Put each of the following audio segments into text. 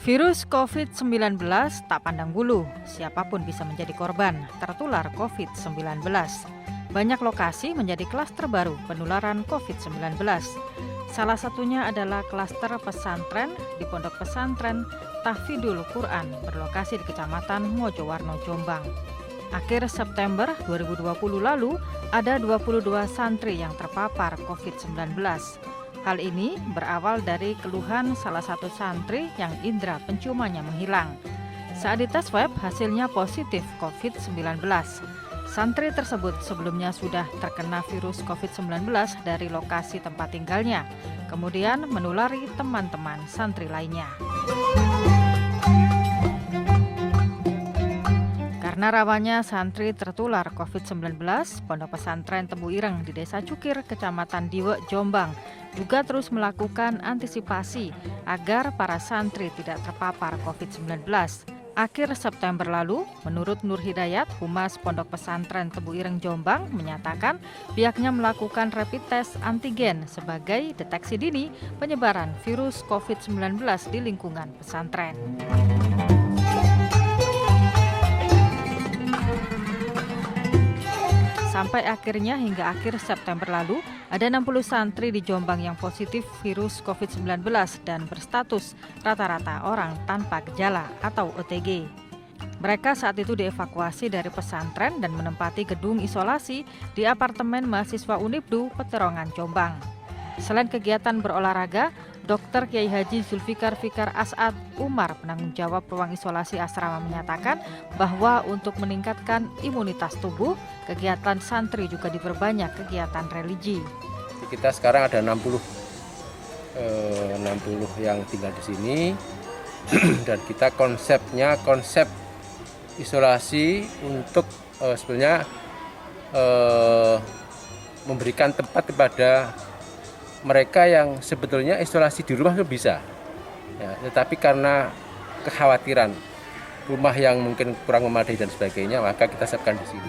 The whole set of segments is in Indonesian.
Virus COVID-19 tak pandang bulu, siapapun bisa menjadi korban tertular COVID-19. Banyak lokasi menjadi klaster baru penularan COVID-19. Salah satunya adalah klaster pesantren di Pondok Pesantren Tahfidul Quran berlokasi di Kecamatan Mojowarno, Jombang. Akhir September 2020 lalu, ada 22 santri yang terpapar COVID-19. Hal ini berawal dari keluhan salah satu santri yang indera penciumannya menghilang. Saat dites swab, hasilnya positif COVID-19. Santri tersebut sebelumnya sudah terkena virus COVID-19 dari lokasi tempat tinggalnya, kemudian menulari teman-teman santri lainnya. Karena rawannya santri tertular COVID-19, Pondok Pesantren Tebu Ireng di Desa Cukir, Kecamatan Diwe, Jombang, juga terus melakukan antisipasi agar para santri tidak terpapar COVID-19. Akhir September lalu, menurut Nur Hidayat, Humas Pondok Pesantren Tebu Ireng, Jombang, menyatakan pihaknya melakukan rapid test antigen sebagai deteksi dini penyebaran virus COVID-19 di lingkungan pesantren. Sampai akhirnya hingga akhir September lalu, ada 60 santri di Jombang yang positif virus COVID-19 dan berstatus rata-rata orang tanpa gejala atau OTG. Mereka saat itu dievakuasi dari pesantren dan menempati gedung isolasi di apartemen mahasiswa Unibdu, Peterongan, Jombang. Selain kegiatan berolahraga, Dr. Kiai Haji Zulfikar Fikar As'ad Umar, penanggung jawab ruang isolasi asrama, menyatakan bahwa untuk meningkatkan imunitas tubuh, kegiatan santri juga diperbanyak kegiatan religi. Kita sekarang ada 60 yang tinggal di sini dan kita konsep isolasi untuk sebenarnya memberikan tempat kepada mereka yang sebetulnya isolasi di rumah itu bisa, ya, tetapi karena kekhawatiran rumah yang mungkin kurang memadai dan sebagainya, maka kita siapkan di sini.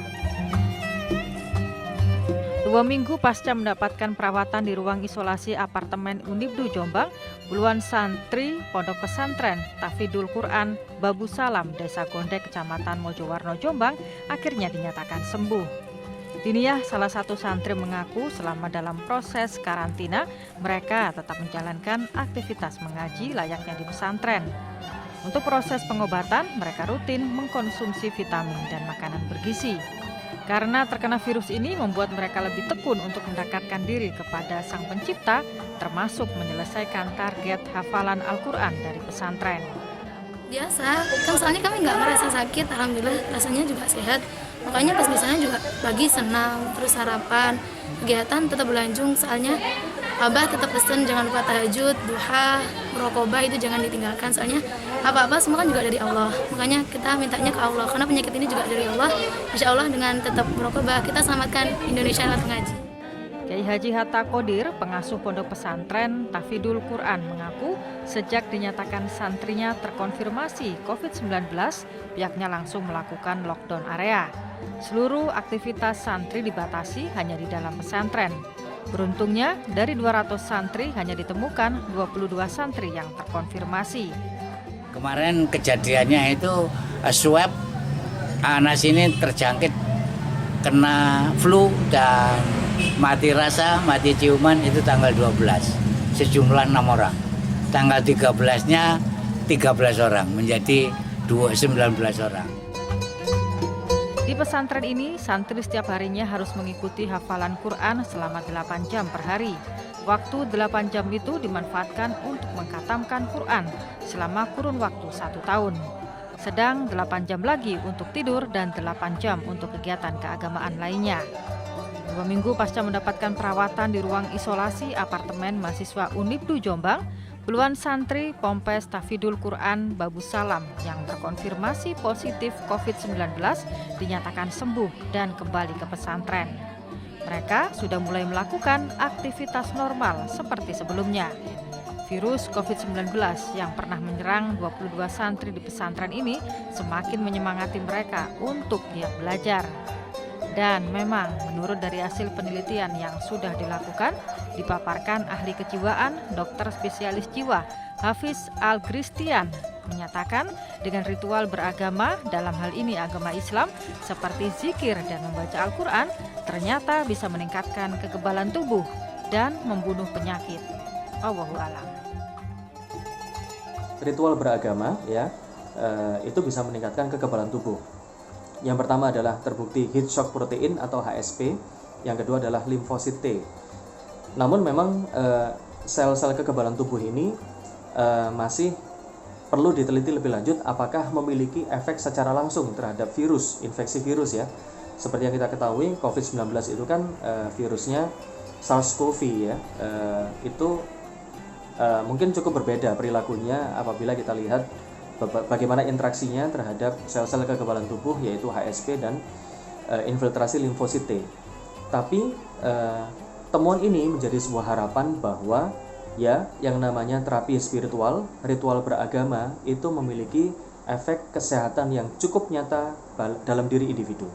2 minggu pasca mendapatkan perawatan di ruang isolasi apartemen Unibdu, Jombang, puluhan santri Pondok Pesantren Tahfidul Quran Babu Salam, Desa Gondek, Kecamatan Mojowarno, Jombang, akhirnya dinyatakan sembuh. Diniyah, salah satu santri, mengaku selama dalam proses karantina, mereka tetap menjalankan aktivitas mengaji layaknya di pesantren. Untuk proses pengobatan, mereka rutin mengkonsumsi vitamin dan makanan bergizi. Karena terkena virus ini membuat mereka lebih tekun untuk mendekatkan diri kepada Sang Pencipta, termasuk menyelesaikan target hafalan Al-Quran dari pesantren. Biasa, kan soalnya kami nggak merasa sakit, alhamdulillah rasanya juga sehat. Makanya pas misalnya juga pagi senam, terus sarapan, kegiatan tetap berlanjut. Soalnya Abah tetap pesen jangan lupa tahajud, duha, muraqabah itu jangan ditinggalkan. Soalnya apa-apa semua kan juga dari Allah. Makanya kita mintanya ke Allah, karena penyakit ini juga dari Allah. Insya Allah dengan tetap muraqabah kita selamatkan Indonesia lewat ngaji. Kiai Haji Hatta Qodir, pengasuh Pondok Pesantren Tahfidul Quran, mengaku sejak dinyatakan santrinya terkonfirmasi COVID-19, pihaknya langsung melakukan lockdown area. Seluruh aktivitas santri dibatasi hanya di dalam pesantren. Beruntungnya, dari 200 santri hanya ditemukan 22 santri yang terkonfirmasi. Kemarin kejadiannya itu swab, anak sini terjangkit kena flu dan mati rasa, mati ciuman itu tanggal 12, sejumlah 6 orang. Tanggal 13-nya 13 orang, menjadi 19 orang. Di pesantren ini, santri setiap harinya harus mengikuti hafalan Quran selama 8 jam per hari. Waktu 8 jam itu dimanfaatkan untuk mengkhatamkan Quran selama kurun waktu 1 tahun. Sedang 8 jam lagi untuk tidur dan 8 jam untuk kegiatan keagamaan lainnya. 2 minggu pasca mendapatkan perawatan di ruang isolasi apartemen mahasiswa Unibdu, Jombang, puluhan santri Pompes Tahfidul Quran Babu Salam yang terkonfirmasi positif COVID-19 dinyatakan sembuh dan kembali ke pesantren. Mereka sudah mulai melakukan aktivitas normal seperti sebelumnya. Virus COVID-19 yang pernah menyerang 22 santri di pesantren ini semakin menyemangati mereka untuk giat belajar. Dan memang menurut dari hasil penelitian yang sudah dilakukan, dipaparkan ahli kejiwaan, dokter spesialis jiwa Hafiz Al-Gristian, menyatakan dengan ritual beragama, dalam hal ini agama Islam, seperti zikir dan membaca Al-Quran, ternyata bisa meningkatkan kekebalan tubuh dan membunuh penyakit. Wallahu a'lam. Ritual beragama ya itu bisa meningkatkan kekebalan tubuh. Yang pertama adalah terbukti heat shock protein atau HSP, yang kedua adalah limfosit T. Namun memang sel-sel kekebalan tubuh ini masih perlu diteliti lebih lanjut apakah memiliki efek secara langsung terhadap virus, infeksi virus ya. Seperti yang kita ketahui, COVID-19 itu kan virusnya SARS-CoV ya. Itu mungkin cukup berbeda perilakunya apabila kita lihat bagaimana interaksinya terhadap sel-sel kekebalan tubuh, yaitu HSP dan infiltrasi limfosit T. Tapi temuan ini menjadi sebuah harapan bahwa ya yang namanya terapi spiritual, ritual beragama itu memiliki efek kesehatan yang cukup nyata dalam diri individu.